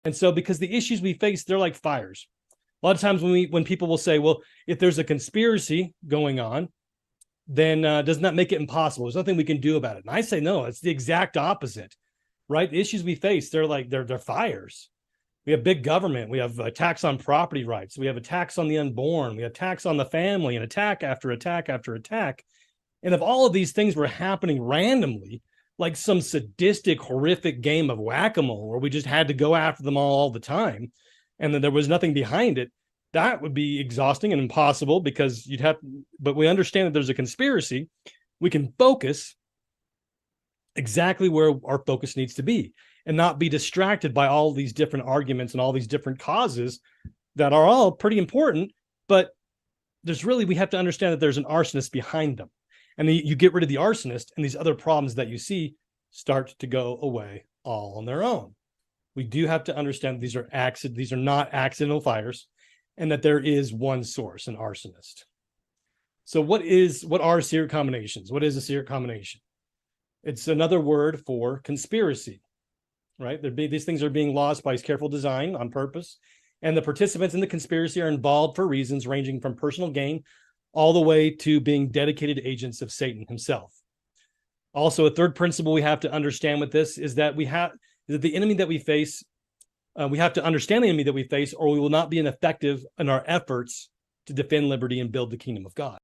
And so because the issues we face, they're like fires. A lot of times when people will say, well, if there's a conspiracy going on, then doesn't that make it impossible? There's nothing we can do about it. And I say, no, it's the exact opposite, right? The issues we face, they're fires. We have big government. We have attacks on property rights. We have attacks on the unborn. We have attacks on the family, and attack after attack after attack. And if all of these things were happening randomly, like some sadistic, horrific game of whack-a-mole where we just had to go after them all the time, and then there was nothing behind it, that would be exhausting and impossible because you'd have, but we understand that there's a conspiracy. We can focus exactly where our focus needs to be and not be distracted by all these different arguments and all these different causes that are all pretty important, but we have to understand that there's an arsonist behind them. And you get rid of the arsonist and these other problems that you see start to go away all on their own. We do have to understand these are not accidental fires, and that there is one source, an arsonist. So what are secret combinations? What is a secret combination? It's another word for conspiracy, right? These things are being lost by careful design on purpose, and the participants in the conspiracy are involved for reasons ranging from personal gain all the way to being dedicated agents of Satan himself. Also, a third principle we have to understand with this is that the enemy that we face, we have to understand the enemy that we face, or we will not be effective in our efforts to defend liberty and build the kingdom of God.